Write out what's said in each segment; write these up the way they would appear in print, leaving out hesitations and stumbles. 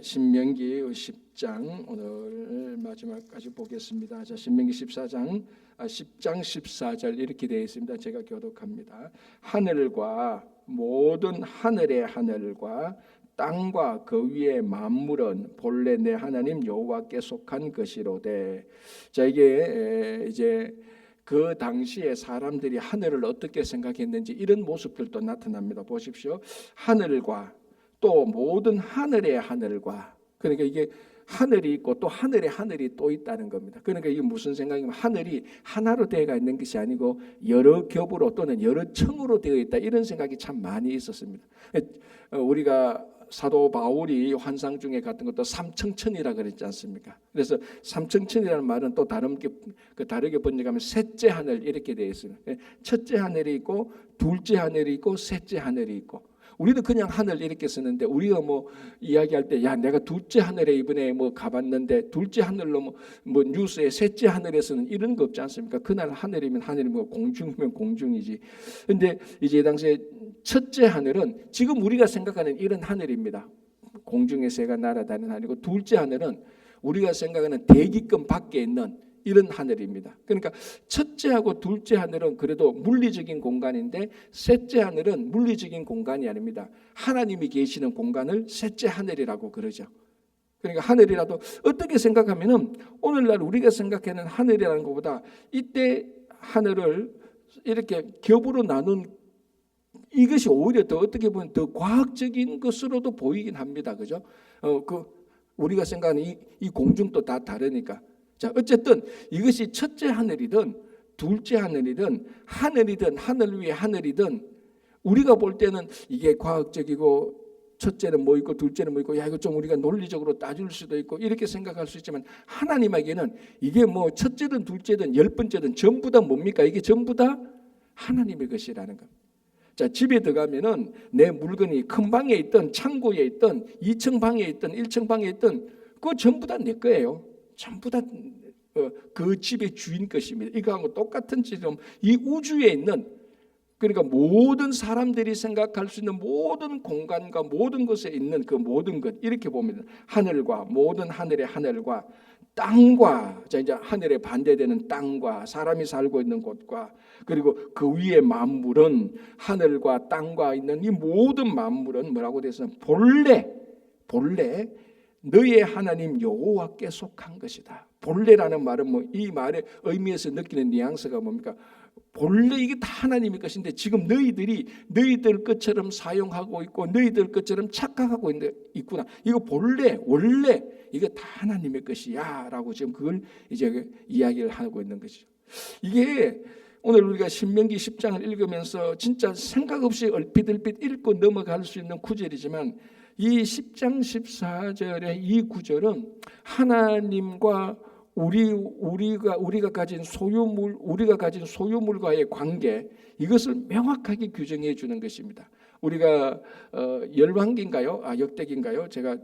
신명기 10장 오늘 마지막까지 보겠습니다. 자, 신명기 10장 14절 이렇게 되어 있습니다. 제가 교독합니다. 하늘과 모든 하늘의 하늘과 땅과 그 위의 만물은 본래 내 하나님 여호와께 속한 것이로되. 자, 이게 이제 그 당시에 사람들이 하늘을 어떻게 생각했는지 이런 모습들도 나타납니다. 보십시오. 하늘과 또 모든 하늘의 하늘과, 그러니까 이게 하늘이 있고 또 하늘에 하늘이 또 있다는 겁니다. 그러니까 이게 무슨 생각이면 하늘이 하나로 되어 있는 것이 아니고 여러 겹으로 또는 여러 층으로 되어 있다, 이런 생각이 참 많이 있었습니다. 우리가 사도 바울이 환상 중에 같은 것도 삼층천이라 그랬지 않습니까? 그래서 삼층천이라는 말은 또 다르게 번역하면 셋째 하늘 이렇게 되어 있습니다. 첫째 하늘이 있고 둘째 하늘이 있고 셋째 하늘이 있고. 우리도 그냥 하늘 이렇게 쓰는데, 우리가 뭐 이야기할 때 야 내가 둘째 하늘에 이번에 뭐 가봤는데 둘째 하늘로 뭐 뉴스에 셋째 하늘에서는 이런 거 없지 않습니까? 그날 하늘이면 하늘이고 공중이면 공중이지. 근데 이제 당시에 첫째 하늘은 지금 우리가 생각하는 이런 하늘입니다. 공중의 새가 날아다니는 하늘이고, 둘째 하늘은 우리가 생각하는 대기권 밖에 있는 이런 하늘입니다. 그러니까 첫째하고 둘째 하늘은 그래도 물리적인 공간인데, 셋째 하늘은 물리적인 공간이 아닙니다. 하나님이 계시는 공간을 셋째 하늘이라고 그러죠. 그러니까 하늘이라도 어떻게 생각하면은 오늘날 우리가 생각하는 하늘이라는 것보다 이때 하늘을 이렇게 겹으로 나눈 이것이 오히려 더 어떻게 보면 더 과학적인 것으로도 보이긴 합니다. 그죠? 우리가 생각하는 이 공중도 다 다르니까. 자, 어쨌든 이것이 첫째 하늘이든 둘째 하늘이든 하늘 위에 하늘이든 우리가 볼 때는 이게 과학적이고 첫째는 뭐 있고 둘째는 뭐 있고, 야 이거 좀 우리가 논리적으로 따질 수도 있고 이렇게 생각할 수 있지만, 하나님에게는 이게 뭐 첫째든 둘째든 열 번째든 전부 다 뭡니까? 이게 전부 다 하나님의 것이라는 겁니다. 자, 집에 들어가면은 내 물건이 큰 방에 있던 창고에 있던 2층 방에 있던 1층 방에 있던 그거 전부 다 내 거예요. 전부 다 그 집의 주인 것입니다. 이거하고 똑같은 지점, 이 우주에 있는, 그러니까 모든 사람들이 생각할 수 있는 모든 공간과 모든 것에 있는 그 모든 것, 이렇게 봅니다. 하늘과 모든 하늘의 하늘과 땅과, 자 이제 하늘에 반대되는 땅과 사람이 살고 있는 곳과, 그리고 그 위에 만물은, 하늘과 땅과 있는 이 모든 만물은 뭐라고 되어 있어요? 본래 너의 하나님 여호와께 속한 것이다. 본래라는 말은 뭐 이 말의 의미에서 느끼는 뉘앙스가 뭡니까? 본래 이게 다 하나님의 것인데 지금 너희들이 너희들 것처럼 사용하고 있고 너희들 것처럼 착각하고 있구나. 이거 원래 이거 다 하나님의 것이야 라고 지금 그걸 이제 이야기를 하고 있는 것이죠. 이게 오늘 우리가 신명기 10장을 읽으면서 진짜 생각 없이 얼핏 읽고 넘어갈 수 있는 구절이지만, 이 10장 14절의 이 구절은 하나님과 우리가 가진 소유물과의 관계, 이것을 명확하게 규정해 주는 것입니다. 우리가 열왕기인가요? 역대기인가요? 제가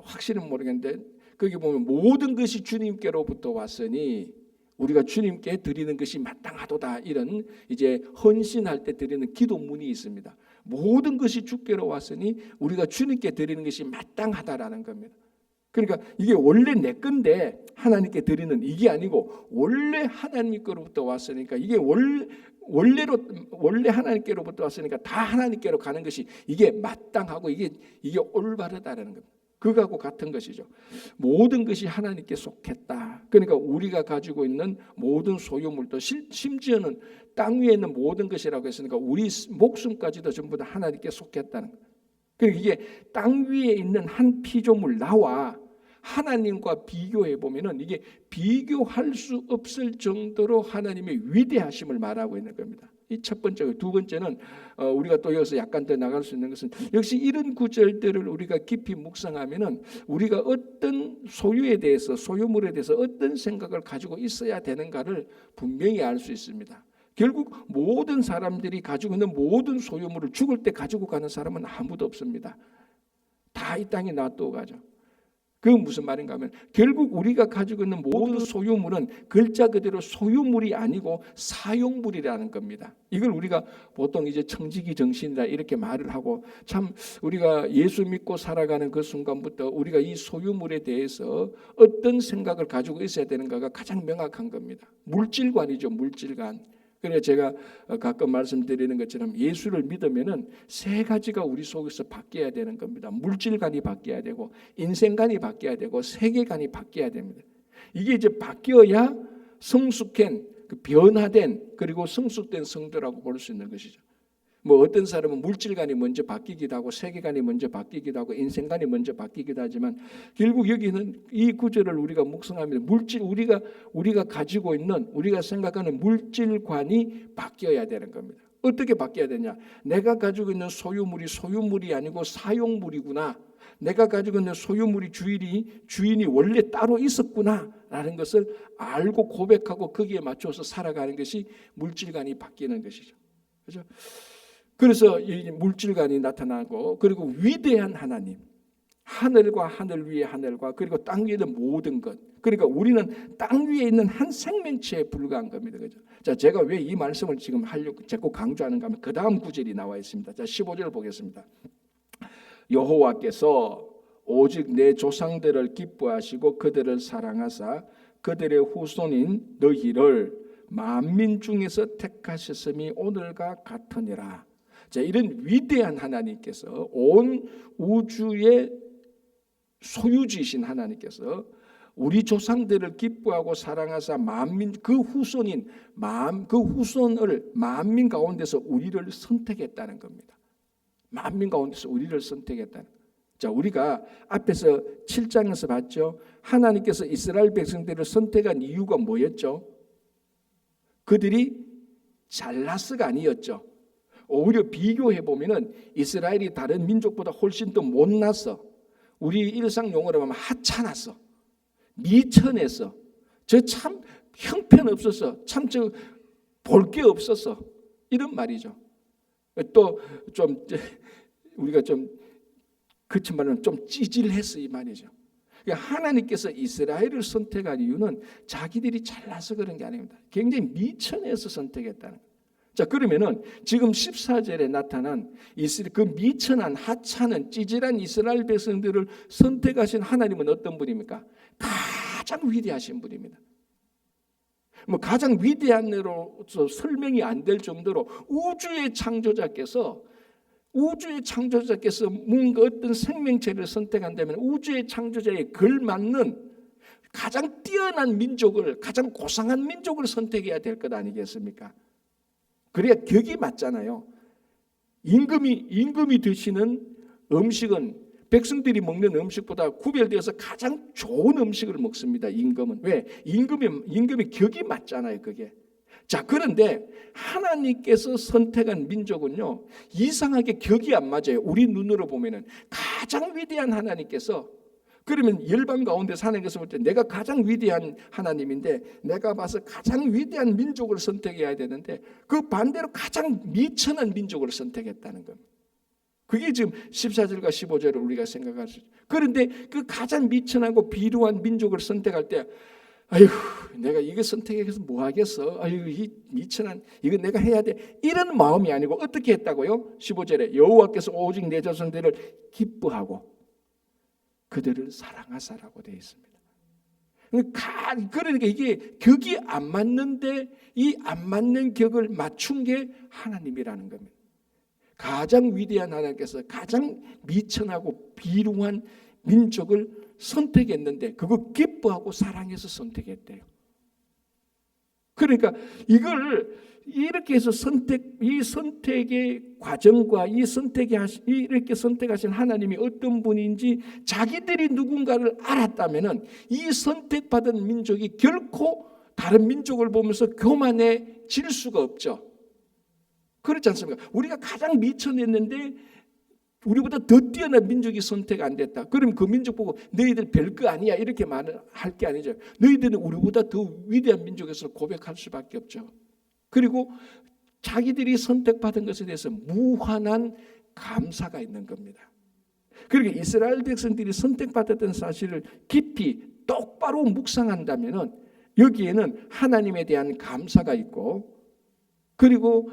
확실은 모르겠는데 거기 보면 모든 것이 주님께로부터 왔으니 우리가 주님께 드리는 것이 마땅하도다, 이런 이제 헌신할 때 드리는 기도문이 있습니다. 모든 것이 주께로 왔으니 우리가 주님께 드리는 것이 마땅하다라는 겁니다. 그러니까 이게 원래 내 건데 하나님께 드리는 이게 아니고 원래 하나님께로부터 왔으니까, 이게 원래 하나님께로부터 왔으니까 다 하나님께로 가는 것이 이게 마땅하고 이게 올바르다라는 겁니다. 그거하고 같은 것이죠. 모든 것이 하나님께 속했다. 그러니까 우리가 가지고 있는 모든 소유물도, 심지어는 땅 위에 있는 모든 것이라고 했으니까 우리 목숨까지도 전부 다 하나님께 속했다는 거예요. 그러니까 이게 땅 위에 있는 한 피조물 나와 하나님과 비교해 보면은 이게 비교할 수 없을 정도로 하나님의 위대하심을 말하고 있는 겁니다. 이 첫 번째고, 두 번째는 우리가 또 여기서 약간 더 나갈 수 있는 것은, 역시 이런 구절들을 우리가 깊이 묵상하면은 우리가 어떤 소유물에 대해서 어떤 생각을 가지고 있어야 되는가를 분명히 알 수 있습니다. 결국 모든 사람들이 가지고 있는 모든 소유물을 죽을 때 가지고 가는 사람은 아무도 없습니다. 다 이 땅에 놔두고 가죠. 그건 무슨 말인가 하면 결국 우리가 가지고 있는 모든 소유물은 글자 그대로 소유물이 아니고 사용물이라는 겁니다. 이걸 우리가 보통 이제 청지기 정신이다 이렇게 말을 하고, 참 우리가 예수 믿고 살아가는 그 순간부터 우리가 이 소유물에 대해서 어떤 생각을 가지고 있어야 되는가가 가장 명확한 겁니다. 물질관이죠, 물질관. 그래서 제가 가끔 말씀드리는 것처럼 예수를 믿으면은 세 가지가 우리 속에서 바뀌어야 되는 겁니다. 물질관이 바뀌어야 되고, 인생관이 바뀌어야 되고, 세계관이 바뀌어야 됩니다. 이게 이제 바뀌어야 성숙한, 변화된, 그리고 성숙된 성도라고 볼 수 있는 것이죠. 뭐 어떤 사람은 물질관이 먼저 바뀌기도 하고, 세계관이 먼저 바뀌기도 하고, 인생관이 먼저 바뀌기도 하지만, 결국 여기는 이 구절을 우리가 묵상하면 물질, 우리가 가지고 있는, 우리가 생각하는 물질관이 바뀌어야 되는 겁니다. 어떻게 바뀌어야 되냐? 내가 가지고 있는 소유물이 아니고 사용물이구나. 내가 가지고 있는 소유물이 주인이 원래 따로 있었구나라는 것을 알고 고백하고 거기에 맞춰서 살아가는 것이 물질관이 바뀌는 것이죠. 그렇죠? 그래서 이 물질관이 나타나고, 그리고 위대한 하나님, 하늘과 하늘 위의 하늘과 그리고 땅 위에 있는 모든 것, 그러니까 우리는 땅 위에 있는 한 생명체에 불과한 겁니다. 그죠? 자, 제가 왜 이 말씀을 지금 하려고 자꾸 강조하는가 하면 그 다음 구절이 나와 있습니다. 자, 15절 보겠습니다. 여호와께서 오직 내 조상들을 기뻐하시고 그들을 사랑하사 그들의 후손인 너희를 만민 중에서 택하셨음이 오늘과 같으니라. 자, 이런 위대한 하나님께서, 온 우주의 소유주이신 하나님께서 우리 조상들을 기뻐하고 사랑하사 만민, 그 후손을 만민 가운데서 우리를 선택했다는 겁니다. 만민 가운데서 우리를 선택했다는. 자, 우리가 앞에서 7장에서 봤죠. 하나님께서 이스라엘 백성들을 선택한 이유가 뭐였죠? 그들이 잘나서가 아니었죠. 오히려 비교해 보면은 이스라엘이 다른 민족보다 훨씬 더 못나서, 우리 일상 용어로 하면 하찮았어, 미천했어, 저 참 형편없어서, 참 저 볼 게 없어서, 이런 말이죠. 또 좀 우리가 좀 그친 말은 좀 찌질했어 이 말이죠. 하나님께서 이스라엘을 선택한 이유는 자기들이 잘나서 그런 게 아닙니다. 굉장히 미천해서 선택했다는 거예요. 자, 그러면은 지금 14절에 나타난 그 미천한 하찮은 찌질한 이스라엘 백성들을 선택하신 하나님은 어떤 분입니까? 가장 위대하신 분입니다. 뭐 가장 위대한으로서 설명이 안 될 정도로 우주의 창조자께서 뭔가 어떤 생명체를 선택한다면 우주의 창조자에 걸맞는 가장 뛰어난 민족을, 가장 고상한 민족을 선택해야 될 것 아니겠습니까? 그래야 격이 맞잖아요. 임금이 드시는 음식은 백성들이 먹는 음식보다 구별되어서 가장 좋은 음식을 먹습니다. 임금은. 왜? 임금이 격이 맞잖아요. 그게. 자, 그런데 하나님께서 선택한 민족은요, 이상하게 격이 안 맞아요. 우리 눈으로 보면은 가장 위대한 하나님께서, 그러면 열방 가운데서 하나님께서 볼 때 내가 가장 위대한 하나님인데 내가 봐서 가장 위대한 민족을 선택해야 되는데 그 반대로 가장 미천한 민족을 선택했다는 겁니다. 그게 지금 14절과 15절을 우리가 생각할 수 있죠. 그런데 그 가장 미천하고 비루한 민족을 선택할 때, 아유, 내가 이거 선택해서 뭐 하겠어? 아유, 이 미천한, 이거 내가 해야 돼. 이런 마음이 아니고 어떻게 했다고요? 15절에 여호와께서 오직 내 자손들을 기뻐하고 그들을 사랑하사라고 되어 있습니다. 그러니까 이게 격이 안 맞는데 이 안 맞는 격을 맞춘 게 하나님이라는 겁니다. 가장 위대한 하나님께서 가장 미천하고 비루한 민족을 선택했는데 그거 기뻐하고 사랑해서 선택했대요. 그러니까 이걸 이렇게 해서 이 선택의 과정과 이렇게 선택하신 하나님이 어떤 분인지 자기들이 누군가를 알았다면은 이 선택받은 민족이 결코 다른 민족을 보면서 교만해질 수가 없죠. 그렇지 않습니까? 우리가 가장 미천했는데 우리보다 더 뛰어난 민족이 선택 안 됐다. 그럼 그 민족 보고 너희들 별거 아니야 이렇게 말을 할 게 아니죠. 너희들은 우리보다 더 위대한 민족에서 고백할 수밖에 없죠. 그리고 자기들이 선택받은 것에 대해서 무한한 감사가 있는 겁니다. 그러니까 이스라엘 백성들이 선택받았던 사실을 깊이 똑바로 묵상한다면은 여기에는 하나님에 대한 감사가 있고 그리고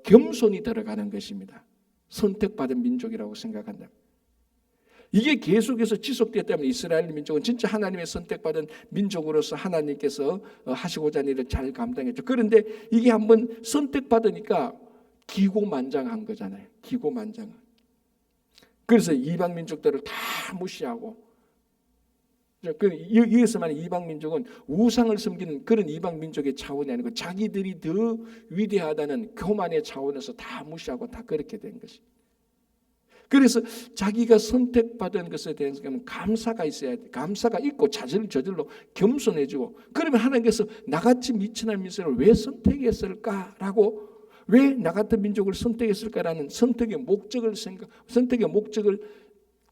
겸손이 들어가는 것입니다. 선택받은 민족이라고 생각한다. 이게 계속해서 지속됐다면 이스라엘 민족은 진짜 하나님의 선택받은 민족으로서 하나님께서 하시고자 하는 일을 잘 감당했죠. 그런데 이게 한번 선택받으니까 기고만장한 거잖아요. 기고만장. 그래서 이방 민족들을 다 무시하고 여기서만 이방 민족은 우상을 섬기는 그런 이방 민족의 차원이 아니고 자기들이 더 위대하다는 교만의 차원에서 다 무시하고 다 그렇게 된 것이. 그래서 자기가 선택받은 것에 대해서 감사가 있어야 돼. 감사가 있고 자질을 저질로 겸손해지고 그러면 하나님께서 나같이 미천한 민족을 왜 선택했을까라고 왜 나 같은 민족을 선택했을까라는 선택의 목적을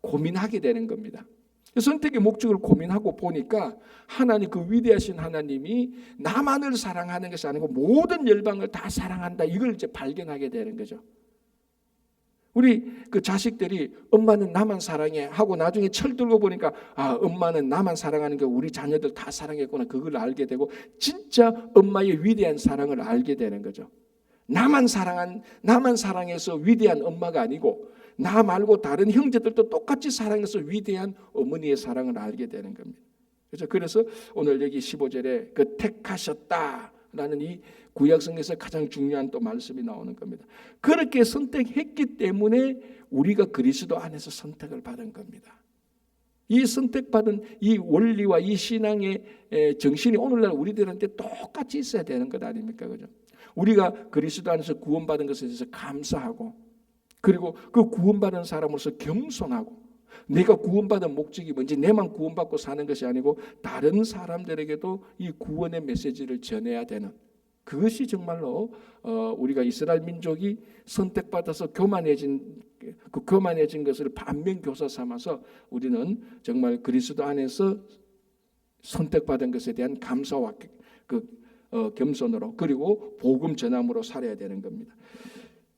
고민하게 되는 겁니다. 선택의 목적을 고민하고 보니까 하나님 그 위대하신 하나님이 나만을 사랑하는 것이 아니고 모든 열방을 다 사랑한다. 이걸 이제 발견하게 되는 거죠. 우리 그 자식들이 엄마는 나만 사랑해 하고 나중에 철들고 보니까 엄마는 나만 사랑하는 게 우리 자녀들 다 사랑했구나. 그걸 알게 되고 진짜 엄마의 위대한 사랑을 알게 되는 거죠. 나만 사랑해서 위대한 엄마가 아니고 나 말고 다른 형제들도 똑같이 사랑해서 위대한 어머니의 사랑을 알게 되는 겁니다. 그래서 오늘 여기 15절에 그 택하셨다라는 이 구약성경에서 가장 중요한 또 말씀이 나오는 겁니다. 그렇게 선택했기 때문에 우리가 그리스도 안에서 선택을 받은 겁니다. 이 선택받은 이 원리와 이 신앙의 정신이 오늘날 우리들한테 똑같이 있어야 되는 것 아닙니까? 그죠? 우리가 그리스도 안에서 구원받은 것에 대해서 감사하고 그리고 그 구원받은 사람으로서 겸손하고 내가 구원받은 목적이 뭔지 내만 구원받고 사는 것이 아니고 다른 사람들에게도 이 구원의 메시지를 전해야 되는 그것이 정말로 우리가 이스라엘 민족이 선택받아서 교만해진 것을 반면교사 삼아서 우리는 정말 그리스도 안에서 선택받은 것에 대한 감사와 겸손으로 그리고 복음 전함으로 살아야 되는 겁니다.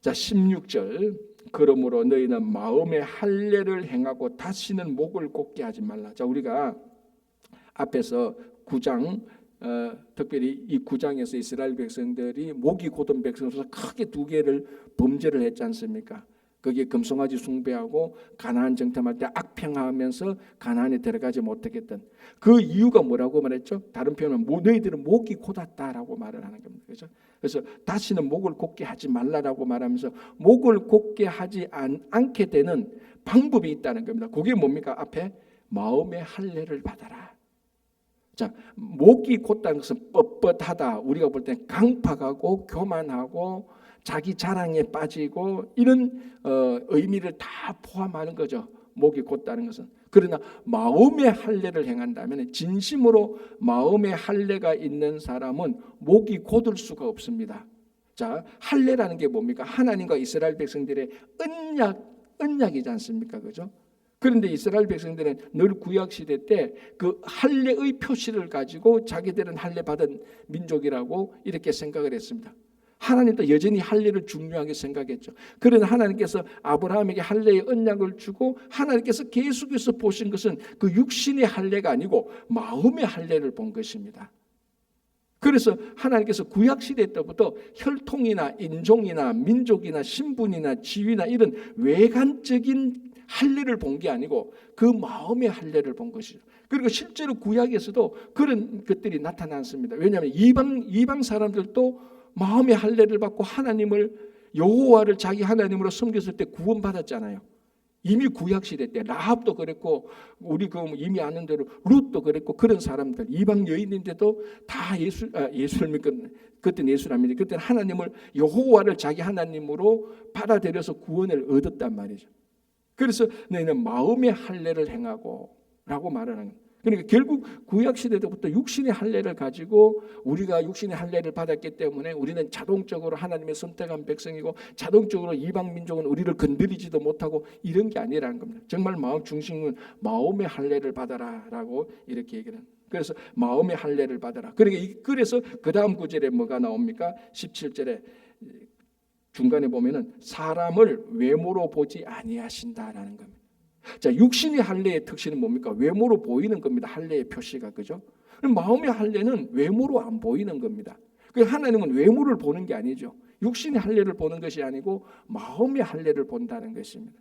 자 16절 그러므로 너희는 마음의 할례를 행하고 다시는 목을 곧게 하지 말라. 자 우리가 앞에서 9장 특별히 이 9장에서 이스라엘 백성들이 목이 곧은 백성으로서 크게 두 개를 범죄를 했지 않습니까? 거기에 금송아지 숭배하고 가나안 정탐할 때 악평하면서 가나안에 들어가지 못하겠던 그 이유가 뭐라고 말했죠? 다른 표현은 너희들은 목이 곧았다라고 말을 하는 겁니다. 그렇죠? 그래서 다시는 목을 곧게 하지 말라라고 말하면서 목을 곧게 하지 않게 되는 방법이 있다는 겁니다. 그게 뭡니까? 앞에 마음의 할례를 받아라. 자, 목이 곧다는 것은 뻣뻣하다. 우리가 볼 때 강팍하고 교만하고 자기 자랑에 빠지고 이런 의미를 다 포함하는 거죠. 목이 곧다는 것은. 그러나 마음의 할례를 행한다면 진심으로 마음의 할례가 있는 사람은 목이 곧을 수가 없습니다. 자, 할례라는 게 뭡니까? 하나님과 이스라엘 백성들의 언약이지 않습니까? 그죠? 그런데 이스라엘 백성들은 늘 구약 시대 때 그 할례의 표시를 가지고 자기들은 할례 받은 민족이라고 이렇게 생각을 했습니다. 하나님도 여전히 할례를 중요하게 생각했죠. 그러나 하나님께서 아브라함에게 할례의 언약을 주고 하나님께서 계속해서 보신 것은 그 육신의 할례가 아니고 마음의 할례를 본 것입니다. 그래서 하나님께서 구약시대 때부터 혈통이나 인종이나 민족이나 신분이나 지위나 이런 외관적인 할례를 본 게 아니고 그 마음의 할례를 본 것이죠. 그리고 실제로 구약에서도 그런 것들이 나타났습니다. 왜냐하면 이방 사람들도 마음의 할례를 받고 하나님을 여호와를 자기 하나님으로 섬겼을 때 구원받았잖아요. 이미 구약시대 때 라합도 그랬고 우리 그 이미 아는 대로 룻도 그랬고 그런 사람들 이방 여인인데도 다 예수를 믿고 그때는 예수를 안 믿고 그때는 하나님을 여호와를 자기 하나님으로 받아들여서 구원을 얻었단 말이죠. 그래서 너희는 마음의 할례를 행하고 라고 말하는 거예요. 그러니까 결국 구약시대 때부터 육신의 할례를 가지고 우리가 육신의 할례를 받았기 때문에 우리는 자동적으로 하나님의 선택한 백성이고 자동적으로 이방 민족은 우리를 건드리지도 못하고 이런 게 아니라는 겁니다. 정말 마음 중심은 마음의 할례를 받아라라고 이렇게 얘기를 합니다. 그래서 마음의 할례를 받아라. 그래서 그 다음 구절에 뭐가 나옵니까? 17절에 중간에 보면은 사람을 외모로 보지 아니하신다라는 겁니다. 자, 육신의 할례의 특징은 뭡니까? 외모로 보이는 겁니다. 할례의 표시가, 그죠? 마음의 할례는 외모로 안 보이는 겁니다. 하나님은 외모를 보는 게 아니죠. 육신의 할례를 보는 것이 아니고 마음의 할례를 본다는 것입니다.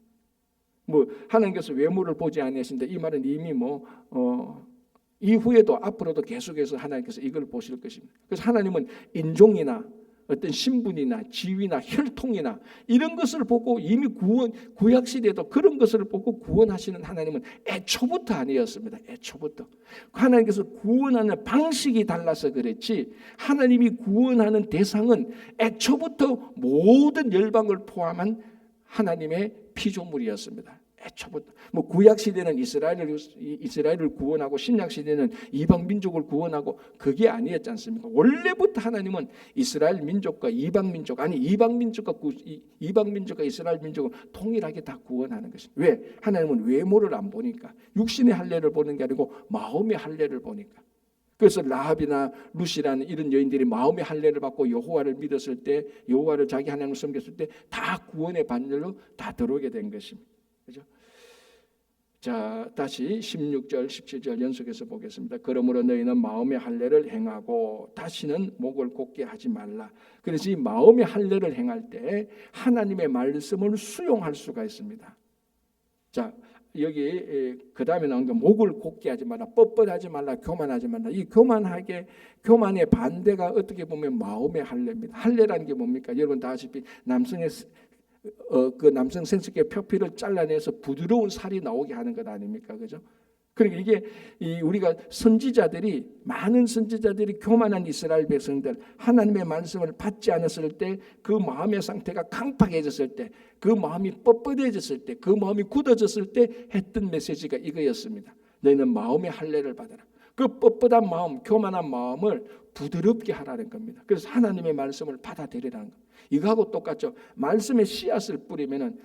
하나님께서 외모를 보지 아니하신다, 이 말은 이미 이후에도 앞으로도 계속해서 하나님께서 이걸 보실 것입니다. 그래서 하나님은 인종이나 어떤 신분이나 지위나 혈통이나 이런 것을 보고 이미 구약 시대에도 그런 것을 보고 구원하시는 하나님은 애초부터 아니었습니다. 애초부터 하나님께서 구원하는 방식이 달라서 그랬지, 하나님이 구원하는 대상은 애초부터 모든 열방을 포함한 하나님의 피조물이었습니다. 애초부터 구약 시대는 이스라엘을 구원하고 신약 시대는 이방 민족을 구원하고 그게 아니었지 않습니까? 원래부터 하나님은 이스라엘 민족과 이방 민족과 이스라엘 민족을 동일하게 다 구원하는 것입니다. 왜? 하나님은 외모를 안 보니까, 육신의 할례를 보는 게 아니고 마음의 할례를 보니까. 그래서 라합이나 루시라는 이런 여인들이 마음의 할례를 받고 여호와를 믿었을 때, 여호와를 자기 하나님을 섬겼을 때 다 구원의 반열로 다 들어오게 된 것입니다. 그죠? 자, 다시 16절 17절 연속해서 보겠습니다. 그러므로 너희는 마음의 할례를 행하고 다시는 목을 곧게 하지 말라. 그래서 이 마음의 할례를 행할 때 하나님의 말씀을 수용할 수가 있습니다. 자, 여기 그 다음에 나온 게 목을 곧게 하지 말라, 뻣뻣하지 말라, 교만하지 말라. 이 교만의 반대가 어떻게 보면 마음의 할례입니다. 할례라는 게 뭡니까? 여러분 다 아시다시피 그 남성 생殖기 표피를 잘라내서 부드러운 살이 나오게 하는 것 아닙니까? 그죠? 그러니까 이게 우리가 많은 선지자들이 교만한 이스라엘 백성들, 하나님의 말씀을 받지 않았을 때 그 마음의 상태가 강팍해졌을 때, 그 마음이 뻣뻣해졌을 때, 그 마음이 굳어졌을 때 했던 메시지가 이거였습니다. 너희는 마음의 할례를 받아라. 그 뻣뻣한 마음, 교만한 마음을 부드럽게 하라는 겁니다. 그래서 하나님의 말씀을 받아들이라는 겁니다. 이거하고 똑같죠. 말씀의 씨앗을 뿌리면은,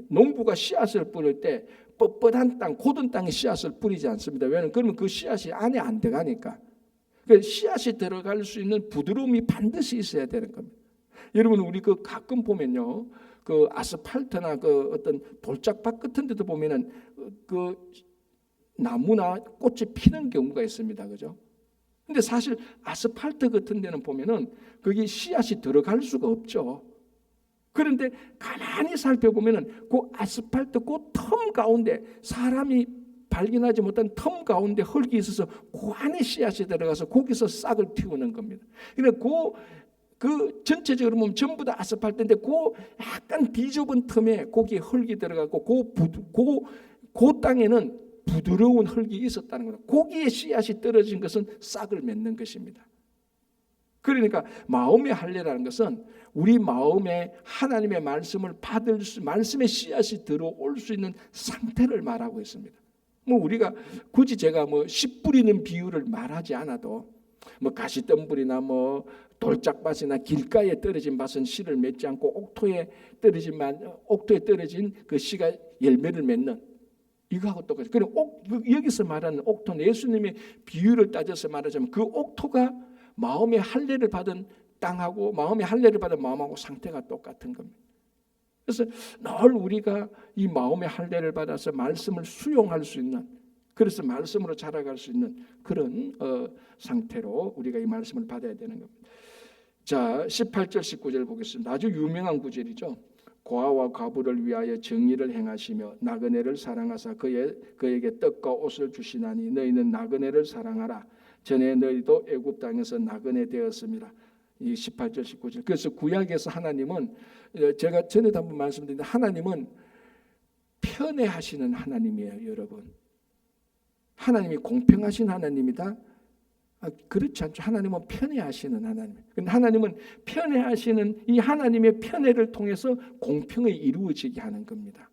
농부가 씨앗을 뿌릴 때 뻣뻣한 땅, 고든 땅에 씨앗을 뿌리지 않습니다. 왜냐하면 그러면 그 씨앗이 안에 안 들어가니까. 그래서 씨앗이 들어갈 수 있는 부드러움이 반드시 있어야 되는 겁니다. 여러분, 우리 가끔 보면요, 그 아스팔트나 그 어떤 돌짝밭 같은 데도 보면은 그 나무나 꽃이 피는 경우가 있습니다. 그죠? 근데 사실 아스팔트 같은 데는 보면은 거기 씨앗이 들어갈 수가 없죠. 그런데 가만히 살펴보면은 그 아스팔트 그 텀 가운데, 사람이 발견하지 못한 텀 가운데 흙이 있어서 그 안에 씨앗이 들어가서 거기서 싹을 틔우는 겁니다. 그러니까 그 전체적으로 보면 전부 다 아스팔트인데 그 약간 비좁은 틈에 거기에 흙이 들어가고 그 땅에는 부드러운 흙이 있었다는 거다. 거기에 씨앗이 떨어진 것은 싹을 맺는 것입니다. 그러니까 마음의 할례라는 것은 우리 마음에 하나님의 말씀을 말씀의 씨앗이 들어올 수 있는 상태를 말하고 있습니다. 우리가 굳이 제가 씨 뿌리는 비유를 말하지 않아도 가시덤불이나 돌짝밭이나 길가에 떨어진 밭은 씨를 맺지 않고 옥토에 떨어진 그 씨가 열매를 맺는, 이거하고 똑같아요. 그리고 여기서 말하는 옥토는 예수님의 비유를 따져서 말하자면 그 옥토가 마음의 할례를 받은 땅하고 마음의 할례를 받은 마음하고 상태가 똑같은 겁니다. 그래서 늘 우리가 이 마음의 할례를 받아서 말씀을 수용할 수 있는, 그래서 말씀으로 자라갈 수 있는 그런 상태로 우리가 이 말씀을 받아야 되는 겁니다. 자, 18절 19절 보겠습니다. 아주 유명한 구절이죠. 고아와 과부를 위하여 정의를 행하시며 나그네를 사랑하사 그에게 떡과 옷을 주시나니 너희는 나그네를 사랑하라. 전에 너희도 애굽 땅에서 나그네 되었습니다. 이 18절 19절. 그래서 구약에서 하나님은, 제가 전에도 한번 말씀드렸는데, 하나님은 편애하시는 하나님이에요. 여러분, 하나님이 공평하신 하나님이다? 그렇지 않죠. 하나님은 편애하시는 하나님. 근데 하나님은 편애하시는 이 하나님의 편애를 통해서 공평이 이루어지게 하는 겁니다.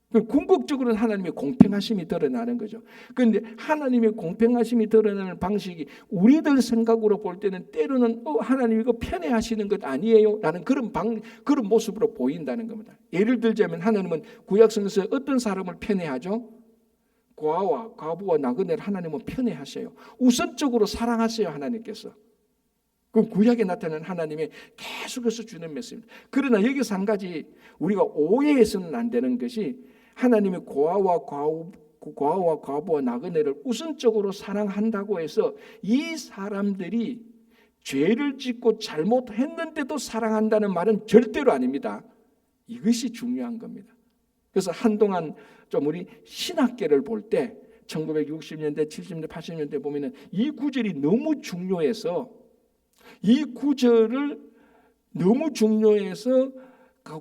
궁극적으로는 하나님의 공평하심이 드러나는 거죠. 그런데 하나님의 공평하심이 드러나는 방식이 우리들 생각으로 볼 때는 때로는 하나님 이거 편애하시는 것 아니에요? 라는 그런 모습으로 보인다는 겁니다. 예를 들자면 하나님은 구약성에서 어떤 사람을 편애하죠? 고아와 과부와 나그네를 하나님은 편애하세요. 우선적으로 사랑하세요. 하나님께서. 그 구약에 나타나는 하나님의 계속해서 주는 메시지입니다. 그러나 여기서 한 가지 우리가 오해해서는 안 되는 것이, 하나님이 고아와 과부와 나그네를 우선적으로 사랑한다고 해서 이 사람들이 죄를 짓고 잘못했는데도 사랑한다는 말은 절대로 아닙니다. 이것이 중요한 겁니다. 그래서 한동안 좀 우리 신학계를 볼 때 1960년대, 70년대, 80년대 보면은 이 구절이 너무 중요해서 이 구절을 너무 중요해서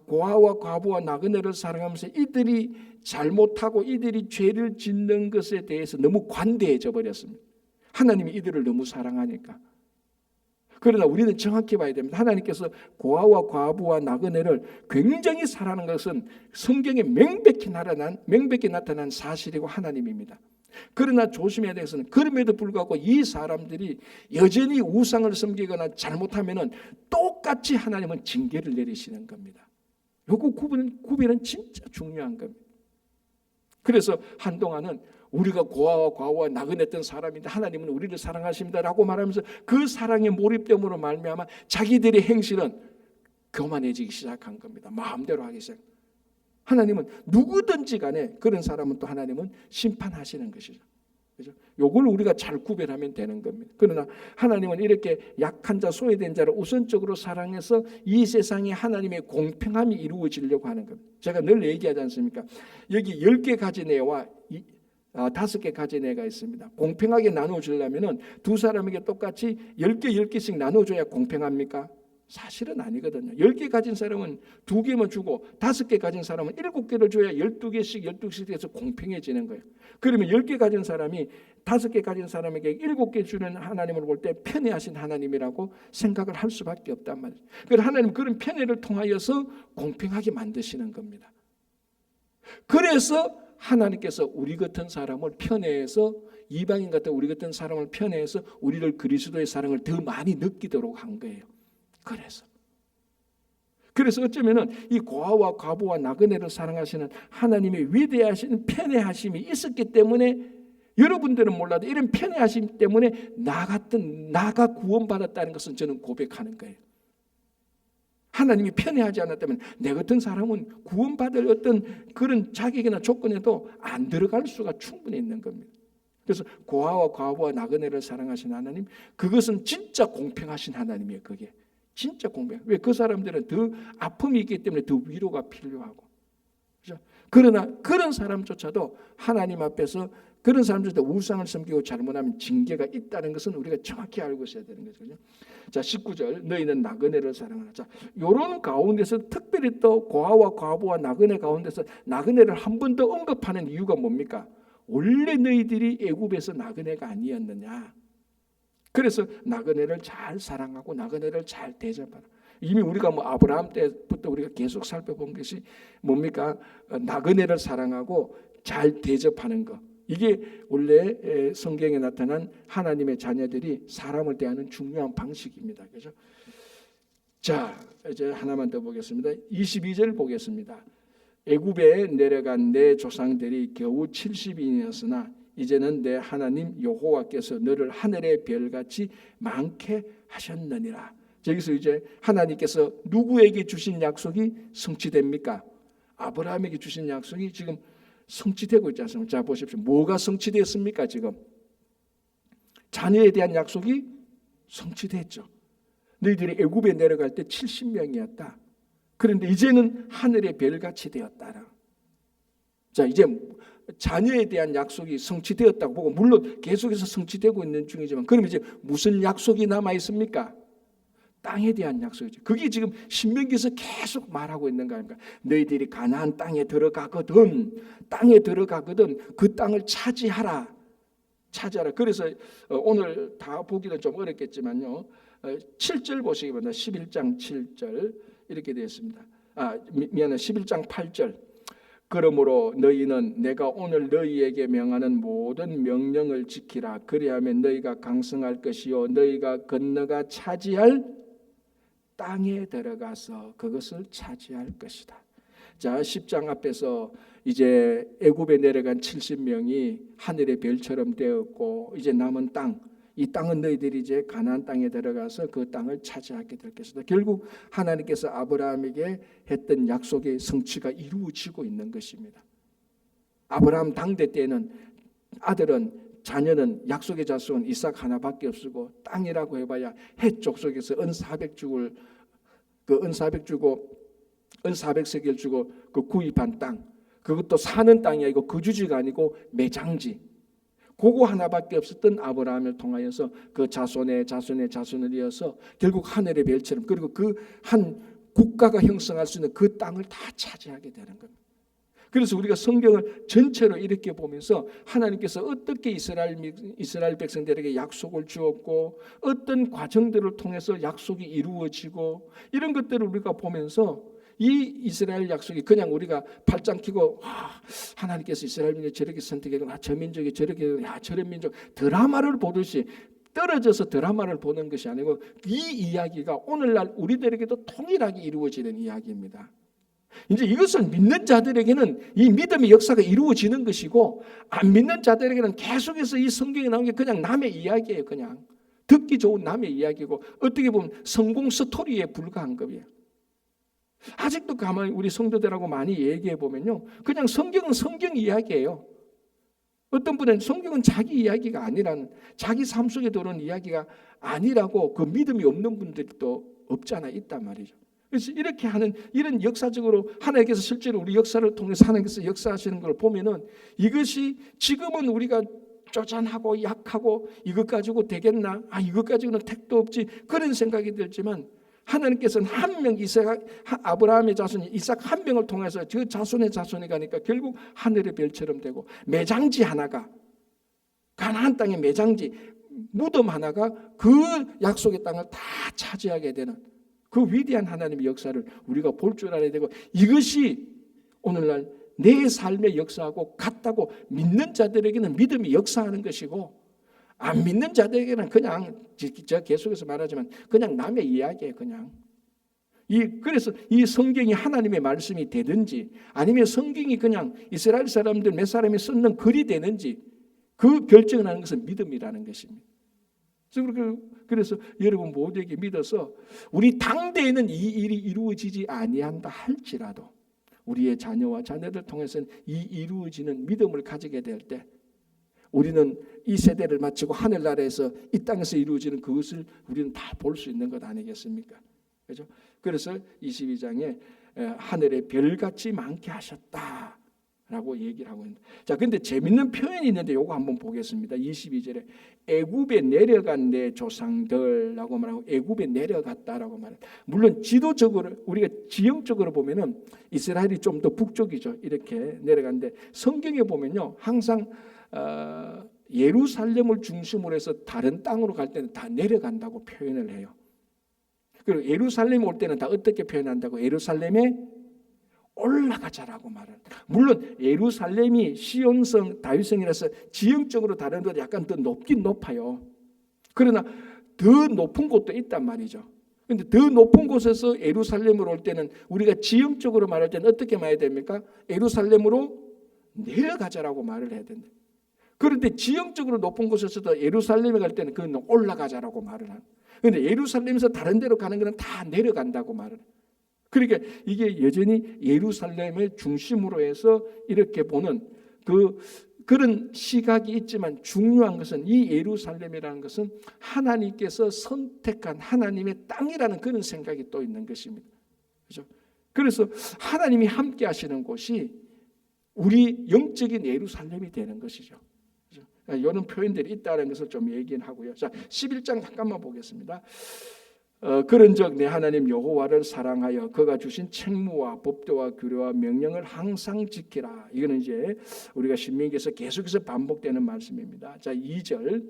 고아와 과부와 나그네를 사랑하면서 이들이 잘못하고 이들이 죄를 짓는 것에 대해서 너무 관대해져 버렸습니다. 하나님이 이들을 너무 사랑하니까. 그러나 우리는 정확히 봐야 됩니다. 하나님께서 고아와 과부와 나그네를 굉장히 사랑하는 것은 성경에 명백히 나타난 사실이고 하나님입니다. 그러나 조심해야 될 것은 그럼에도 불구하고 이 사람들이 여전히 우상을 섬기거나 잘못하면 똑같이 하나님은 징계를 내리시는 겁니다. 요거 구별은 진짜 중요한 겁니다. 그래서 한동안은 우리가 고아와 과부와 나그네였던 사람인데 하나님은 우리를 사랑하십니다라고 말하면서 그 사랑의 몰입됨으로 말미암아 자기들의 행실은 교만해지기 시작한 겁니다. 마음대로 하기 시작. 하나님은 누구든지 간에 그런 사람은 또 하나님은 심판하시는 것이죠. 그죠? 요걸 우리가 잘 구별하면 되는 겁니다. 그러나 하나님은 이렇게 약한 자, 소외된 자를 우선적으로 사랑해서 이 세상에 하나님의 공평함이 이루어지려고 하는 겁니다. 제가 늘 얘기하지 않습니까? 여기 10개 가진 애와 5개 가진 애가 있습니다. 공평하게 나눠주려면 두 사람에게 똑같이 10개씩 나눠줘야 공평합니까? 사실은 아니거든요. 10개 가진 사람은 2개만 주고 5개 가진 사람은 7개를 줘야 12개씩 해서 공평해지는 거예요. 그러면 10개 가진 사람이 5개 가진 사람에게 7개 주는 하나님을 볼 때 편애하신 하나님이라고 생각을 할 수밖에 없단 말이에요. 그래서 하나님 그런 편애를 통하여서 공평하게 만드시는 겁니다. 그래서 하나님께서 우리 같은 사람을 편애해서 이방인 같은 우리 같은 사람을 편애해서 우리를 그리스도의 사랑을 더 많이 느끼도록 한 거예요. 그래서 어쩌면은 이 고아와 과부와 나그네를 사랑하시는 하나님의 위대하신 편애하심이 있었기 때문에 여러분들은 몰라도 이런 편애하심 때문에 나가 구원받았다는 것은 저는 고백하는 거예요. 하나님이 편애하지 않았다면 내 같은 사람은 구원받을 어떤 그런 자격이나 조건에도 안 들어갈 수가 충분히 있는 겁니다. 그래서 고아와 과부와 나그네를 사랑하신 하나님, 그것은 진짜 공평하신 하나님이에요. 그게 진짜 공평. 왜? 그 사람들은 더 아픔이 있기 때문에 더 위로가 필요하고. 그렇죠? 그러나 그런 사람조차도 하나님 앞에서 그런 사람들도 우상을 섬기고 잘못하면 징계가 있다는 것은 우리가 정확히 알고 있어야 되는 거죠. 자, 19절 너희는 나그네를 사랑하라. 자, 요런 가운데서 특별히 또 고아와 과부와 나그네 가운데서 나그네를 한 번 더 언급하는 이유가 뭡니까? 원래 너희들이 애굽에서 나그네가 아니었느냐. 그래서 나그네를 잘 사랑하고 나그네를 잘 대접하라. 이미 우리가 아브라함 때부터 우리가 계속 살펴본 것이 뭡니까? 나그네를 사랑하고 잘 대접하는 것. 이게 원래 성경에 나타난 하나님의 자녀들이 사람을 대하는 중요한 방식입니다. 그렇죠? 자, 이제 하나만 더 보겠습니다. 22절 보겠습니다. 애굽에 내려간 내 조상들이 겨우 70인이었으나 이제는 내 하나님 여호와께서 너를 하늘의 별같이 많게 하셨느니라. 여기서 이제 하나님께서 누구에게 주신 약속이 성취됩니까? 아브라함에게 주신 약속이 지금 성취되고 있지 않습니까? 자, 보십시오. 뭐가 성취됐습니까? 지금 자녀에 대한 약속이 성취됐죠. 너희들이 애굽에 내려갈 때 70명이었다. 그런데 이제는 하늘의 별같이 되었다라. 자, 이제 자녀에 대한 약속이 성취되었다고 보고, 물론 계속해서 성취되고 있는 중이지만, 그럼 이제 무슨 약속이 남아 있습니까? 땅에 대한 약속이죠. 그게 지금 신명기에서 계속 말하고 있는 거 아닙니까? 너희들이 가나안 땅에 들어가거든 그 땅을 차지하라. 그래서 오늘 다 보기는 좀 어렵겠지만요. 7절 보시기 바랍니다. 11장 7절 이렇게 되어 있습니다. 11장 8절. 그러므로 너희는 내가 오늘 너희에게 명하는 모든 명령을 지키라. 그리하면 너희가 강성할 것이요 너희가 건너가 차지할 땅에 들어가서 그것을 차지할 것이다. 자, 10장 앞에서 이제 애굽에 내려간 70명이 하늘의 별처럼 되었고, 이제 남은 땅, 이 땅은 너희들이 이제 가나안 땅에 들어가서 그 땅을 차지하게 될 것이다. 결국 하나님께서 아브라함에게 했던 약속의 성취가 이루어지고 있는 것입니다. 아브라함 당대 때에는 아들은 자녀는 약속의 자손 이삭 하나밖에 없고 땅이라고 해봐야 헷 족속에서 은 400주고 은 400세겔 주고 그 구입한 땅, 그것도 사는 땅이 아니고 거주지가 아니고 매장지, 그거 하나밖에 없었던 아브라함을 통하여서 그 자손의 자손을 이어서 결국 하늘의 별처럼, 그리고 그 한 국가가 형성할 수 있는 그 땅을 다 차지하게 되는 겁니다. 그래서 우리가 성경을 전체로 이렇게 보면서 하나님께서 어떻게 이스라엘 백성들에게 약속을 주었고 어떤 과정들을 통해서 약속이 이루어지고 이런 것들을 우리가 보면서 이 이스라엘 약속이 그냥 우리가 팔짱 끼고 하나님께서 이스라엘 민족을 저렇게 선택했고 저 민족이 저렇게 저런 민족 드라마를 보듯이 떨어져서 드라마를 보는 것이 아니고 이 이야기가 오늘날 우리들에게도 통일하게 이루어지는 이야기입니다. 이제 이것을 믿는 자들에게는 이 믿음의 역사가 이루어지는 것이고 안 믿는 자들에게는 계속해서 이 성경에 나온 게 그냥 남의 이야기예요. 그냥 듣기 좋은 남의 이야기고 어떻게 보면 성공 스토리에 불과한 겁이에요. 아직도 가만히 우리 성도들하고 많이 얘기해 보면요, 그냥 성경은 성경 이야기예요. 어떤 분은 성경은 자기 이야기가 아니라는, 자기 삶 속에 들어오는 이야기가 아니라고 그 믿음이 없는 분들도 없잖아, 있단 말이죠. 그래서 이렇게 하는 이런 역사적으로 하나님께서 실제로 우리 역사를 통해서 하나님께서 역사하시는 걸 보면은 이것이 지금은 우리가 쪼잔하고 약하고 이것 가지고 되겠나? 이것 가지고는 택도 없지, 그런 생각이 들지만 하나님께서는 한 명 아브라함의 자손 이삭 한 명을 통해서 그 자손의 자손이 가니까 결국 하늘의 별처럼 되고 매장지 하나가, 가나안 땅의 매장지 무덤 하나가 그 약속의 땅을 다 차지하게 되는 그 위대한 하나님의 역사를 우리가 볼 줄 알아야 되고, 이것이 오늘날 내 삶의 역사하고 같다고 믿는 자들에게는 믿음이 역사하는 것이고 안 믿는 자들에게는 그냥 제가 계속해서 말하지만 그냥 남의 이야기예요. 그냥 그래서 이 성경이 하나님의 말씀이 되든지 아니면 성경이 그냥 이스라엘 사람들 몇 사람이 쓰는 글이 되는지 그 결정을 하는 것은 믿음이라는 것입니다. 그래서 여러분 모두에게 믿어서 우리 당대에는 이 일이 이루어지지 아니한다 할지라도 우리의 자녀와 자녀들 통해서는 이 이루어지는 믿음을 가지게 될 때 우리는 이 세대를 마치고 하늘나라에서 이 땅에서 이루어지는 그것을 우리는 다 볼 수 있는 것 아니겠습니까? 그렇죠? 그래서 22장에 하늘의 별같이 많게 하셨다라고 얘기를 하고 있는데, 자, 근데 재밌는 표현이 있는데 요거 한번 보겠습니다. 22절에 애굽에 내려간 내 조상들라고 말하고 애굽에 내려갔다라고 말해요. 물론 지도적으로 우리가 지형적으로 보면은 이스라엘이 좀 더 북쪽이죠. 이렇게 내려갔는데 성경에 보면요 항상 예루살렘을 중심으로 해서 다른 땅으로 갈 때는 다 내려간다고 표현을 해요. 그리고 예루살렘에 올 때는 다 어떻게 표현한다고? 예루살렘에 올라가자라고 말합니다. 물론 예루살렘이 시온성 다윗성이라서 지형적으로 다른 것보다 약간 더 높긴 높아요. 그러나 더 높은 곳도 있단 말이죠. 그런데 더 높은 곳에서 예루살렘으로 올 때는 우리가 지형적으로 말할 때는 어떻게 말해야 됩니까? 예루살렘으로 내려가자라고 말을 해야 된다. 그런데 지형적으로 높은 곳에서도 예루살렘에 갈 때는 그건 올라가자라고 말을 합니다. 그런데 예루살렘에서 다른 데로 가는 것은 다 내려간다고 말을 해요. 그러니까 이게 여전히 예루살렘을 중심으로 해서 이렇게 보는 그런 시각이 있지만 중요한 것은 이 예루살렘이라는 것은 하나님께서 선택한 하나님의 땅이라는 그런 생각이 또 있는 것입니다. 그렇죠? 그래서 하나님이 함께 하시는 곳이 우리 영적인 예루살렘이 되는 것이죠. 이런 표현들이 있다는 것을 좀 얘기는 하고요. 자, 11장 잠깐만 보겠습니다. 그런즉 내 하나님 여호와를 사랑하여 그가 주신 책무와 법도와 규례와 명령을 항상 지키라. 이거는 이제 우리가 신명기에서 계속해서 반복되는 말씀입니다. 자, 2절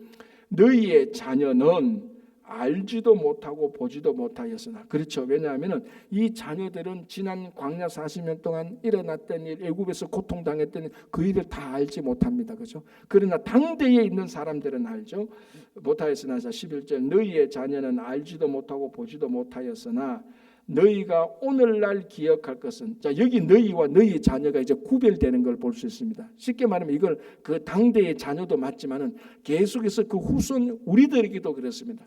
너희의 자녀는 알지도 못하고 보지도 못하였으나. 그렇죠. 왜냐하면 이 자녀들은 지난 광야 40년 동안 일어났던 일, 애굽에서 고통당했던 일, 그 일을 다 알지 못합니다. 그렇죠. 그러나 당대에 있는 사람들은 알죠. 못하였으나. 11절 너희의 자녀는 알지도 못하고 보지도 못하였으나 너희가 오늘날 기억할 것은, 자, 여기 너희와 너희의 자녀가 이제 구별되는 걸 볼 수 있습니다. 쉽게 말하면 이걸 그 당대의 자녀도 맞지만은 계속해서 그 후손 우리들에게도 그렇습니다.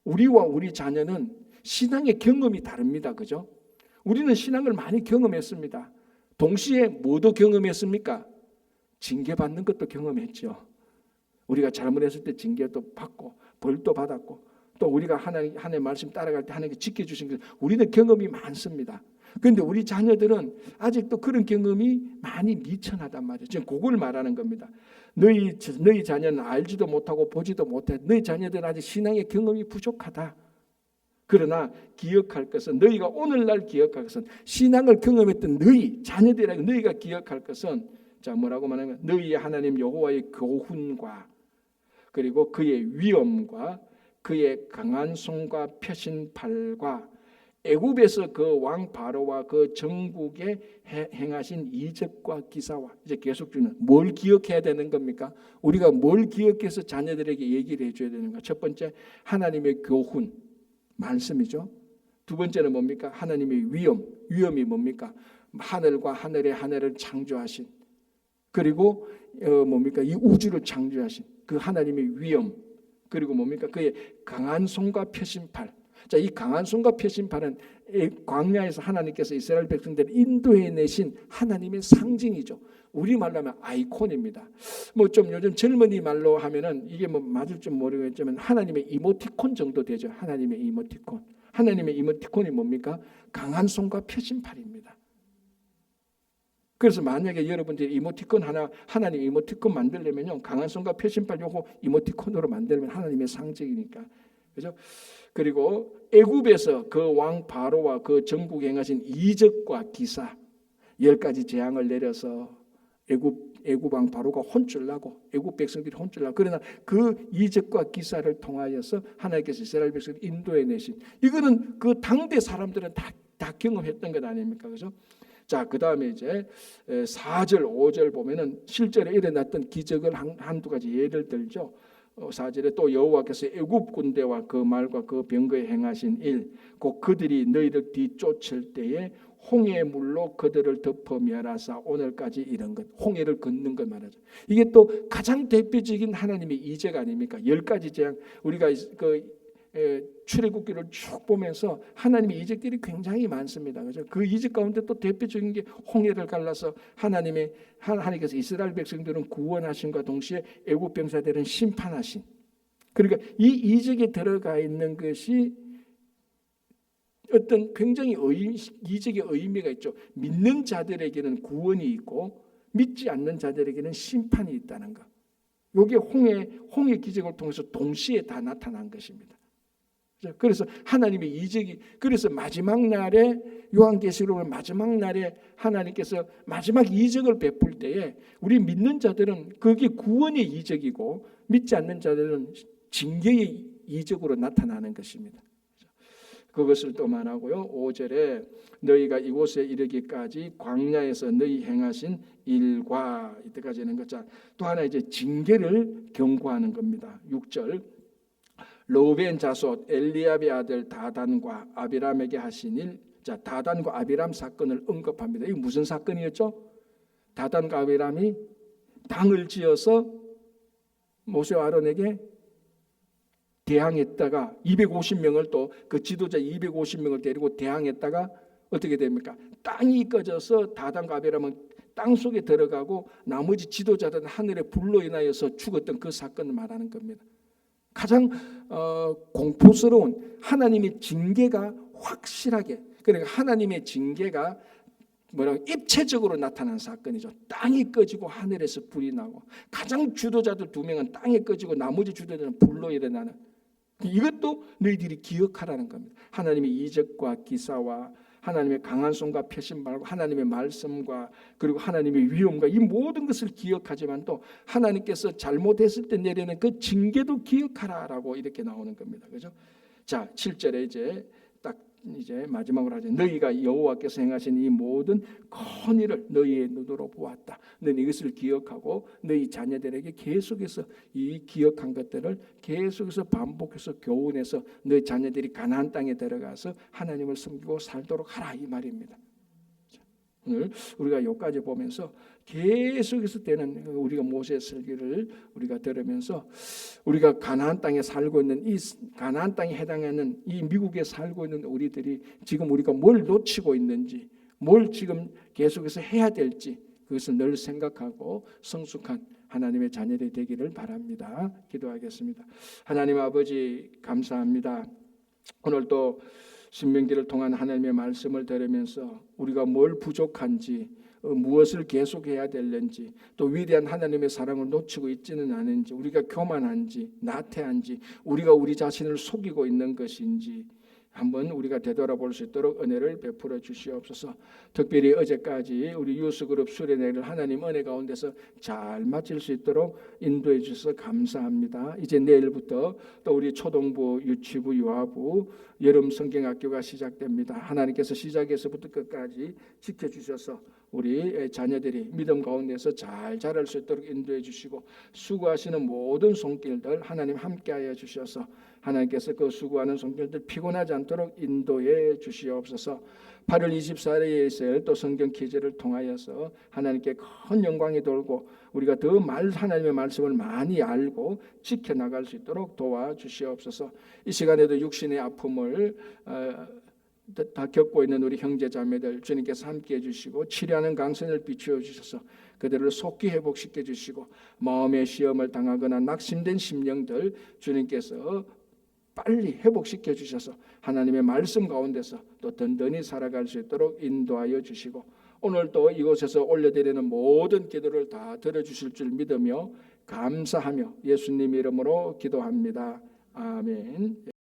우리와 우리 자녀는 신앙의 경험이 다릅니다. 그죠? 우리는 신앙을 많이 경험했습니다. 동시에 뭐도 경험했습니까? 징계받는 것도 경험했죠. 우리가 잘못했을 때 징계도 받고 벌도 받았고 또 우리가 하나님의 말씀 따라갈 때 하나님께 지켜주신 것 우리는 경험이 많습니다. 그런데 우리 자녀들은 아직도 그런 경험이 많이 미천하단 말이에요. 지금 그걸 말하는 겁니다. 너희 자녀는 알지도 못하고 보지도 못해. 너희 자녀들은 아직 신앙의 경험이 부족하다. 그러나 기억할 것은 너희가 오늘날 기억할 것은 신앙을 경험했던 너희 자녀들에게 너희가 기억할 것은 자 뭐라고 말하는 거야? 너희의 하나님 여호와의 교훈과 그리고 그의 위엄과 그의 강한 손과 펴신 팔과 애굽에서 그 왕 바로와 그 정국에 행하신 이적과 기사와 이제 계속 주는 뭘 기억해야 되는 겁니까? 우리가 뭘 기억해서 자녀들에게 얘기를 해줘야 되는가? 첫 번째 하나님의 교훈 말씀이죠. 두 번째는 뭡니까? 하나님의 위엄이 뭡니까? 하늘과 하늘을 창조하신 그리고 뭡니까? 이 우주를 창조하신 그 하나님의 위엄 그리고 뭡니까? 그의 강한 손과 펴신 팔. 자, 이 강한 손과 펴신 팔은 광야에서 하나님께서 이스라엘 백성들을 인도해 내신 하나님의 상징이죠. 우리 말로 하면 아이콘입니다. 뭐 좀 요즘 젊은이 말로 하면은 이게 뭐 맞을지 모르겠지만 하나님의 이모티콘 정도 되죠. 하나님의 이모티콘. 하나님의 이모티콘이 뭡니까? 강한 손과 펴신 팔입니다. 그래서 만약에 여러분들이 이모티콘 하나님 이모티콘 만들려면요 강한 손과 펴신 팔 요거 이모티콘으로 만들면 하나님의 상징이니까 그죠? 그리고 애굽에서 그 왕 바로와 그 정국에 행하신 이적과 기사 10가지 재앙을 내려서 애굽 왕 바로가 혼쭐나고 애굽 백성들이 혼쭐나고 그러나 그 이적과 기사를 통하여서 하나님께서 이스라엘 백성을 인도해 내신 이거는 그 당대 사람들은 다 경험했던 것 아닙니까? 그죠? 자, 그 다음에 이제 4절, 5절 보면은 실제로 일어났던 기적을 한두 가지 예를 들죠. 4절에 또 여호와께서 애굽 군대와 그 말과 그 병거에 행하신 일, 곧 그들이 너희를 뒤쫓을 때에 홍해 물로 그들을 덮어 멸하사 오늘까지 이런 것, 홍해를 걷는 것 말하죠. 이게 또 가장 대표적인 하나님의 이적 아닙니까? 10가지 재앙 우리가 출애굽기를 쭉 보면서 하나님의 이적들이 굉장히 많습니다. 그죠? 그 이적 가운데 또 대표적인 게 홍해를 갈라서 하나님께서 이스라엘 백성들은 구원하신과 동시에 애굽 병사들은 심판하신. 그러니까 이 이적에 들어가 있는 것이 어떤 굉장히 이적의 의미가 있죠. 믿는 자들에게는 구원이 있고 믿지 않는 자들에게는 심판이 있다는 것. 이게 홍해 기적을 통해서 동시에 다 나타난 것입니다. 그래서 하나님의 이적이 그래서 마지막 날에 요한계시록의 마지막 날에 하나님께서 마지막 이적을 베풀 때에 우리 믿는 자들은 그게 구원의 이적이고 믿지 않는 자들은 징계의 이적으로 나타나는 것입니다. 그것을 또 말하고요. 5절에 너희가 이곳에 이르기까지 광야에서 너희 행하신 일과 이때까지 하는 것. 자, 또 하나 이제 징계를 경고하는 겁니다. 6절 르우벤 자손 엘리압의 아들 다단과 아비람에게 하신 일. 자, 다단과 아비람 사건을 언급합니다. 이게 무슨 사건이었죠? 다단과 아비람이 당을 지어서 모세와 아론에게 대항했다가 250명을 또 그 지도자 250명을 데리고 대항했다가 어떻게 됩니까? 땅이 꺼져서 다단과 아비람은 땅 속에 들어가고 나머지 지도자들은 하늘의 불로 인하여서 죽었던 그 사건을 말하는 겁니다. 가장 공포스러운 하나님의 징계가 확실하게 그러니까 하나님의 징계가 뭐라고 입체적으로 나타난 사건이죠. 땅이 꺼지고 하늘에서 불이 나고 가장 주도자들 2명은 땅에 꺼지고 나머지 주도자는 불로 일어나는 이것도 너희들이 기억하라는 겁니다. 하나님의 이적과 기사와 하나님의 강한 손과 펴신 발과 하나님의 말씀과 그리고 하나님의 위엄과 이 모든 것을 기억하지만 또 하나님께서 잘못했을 때 내리는 그 징계도 기억하라라고 이렇게 나오는 겁니다. 그죠? 자, 7절에 이제 마지막으로 하죠. 너희가 여호와께서 행하신 이 모든 선의를 너희의 눈으로 보았다. 너는 이것을 기억하고 너희 자녀들에게 계속해서 이 기억한 것들을 계속해서 반복해서 교훈해서 너희 자녀들이 가나안 땅에 들어가서 하나님을 섬기고 살도록 하라 이 말입니다. 오늘 우리가 여기까지 보면서 계속해서 되는 우리가 모세의 설교를 우리가 들으면서 우리가 가나안 땅에 살고 있는 이 가나안 땅에 해당하는 이 미국에 살고 있는 우리들이 지금 우리가 뭘 놓치고 있는지 뭘 지금 계속해서 해야 될지 그것을 늘 생각하고 성숙한 하나님의 자녀들이 되기를 바랍니다. 기도하겠습니다. 하나님 아버지 감사합니다. 오늘 또 신명기를 통한 하나님의 말씀을 들으면서 우리가 뭘 부족한지, 무엇을 계속해야 되는지, 또 위대한 하나님의 사랑을 놓치고 있지는 않은지, 우리가 교만한지 나태한지, 우리가 우리 자신을 속이고 있는 것인지 한번 우리가 되돌아볼 수 있도록 은혜를 베풀어 주시옵소서. 특별히 어제까지 우리 유스그룹 수련회를 하나님 은혜 가운데서 잘 마칠 수 있도록 인도해 주셔서 감사합니다. 이제 내일부터 또 우리 초등부, 유치부, 유아부 여름 성경학교가 시작됩니다. 하나님께서 시작에서부터 끝까지 지켜주셔서 우리 자녀들이 믿음 가운데서 잘 자랄 수 있도록 인도해 주시고, 수고하시는 모든 손길들 하나님 함께하여 주셔서 하나님께서 그 수고하는 손길들 피곤하지 않도록 인도해 주시옵소서. 8월 24일에 있을 또 성경 퀴즈를 통하여서 하나님께 큰 영광이 돌고 우리가 더 하나님의 말씀을 많이 알고 지켜나갈 수 있도록 도와주시옵소서. 이 시간에도 육신의 아픔을 다 겪고 있는 우리 형제자매들 주님께서 함께해 주시고, 치료하는 강선을 비추어 주셔서 그들을 속히 회복시켜 주시고, 마음의 시험을 당하거나 낙심된 심령들 주님께서 빨리 회복시켜 주셔서 하나님의 말씀 가운데서 또 든든히 살아갈 수 있도록 인도하여 주시고, 오늘 또 이곳에서 올려드리는 모든 기도를 다 들어주실 줄 믿으며 감사하며 예수님 이름으로 기도합니다. 아멘.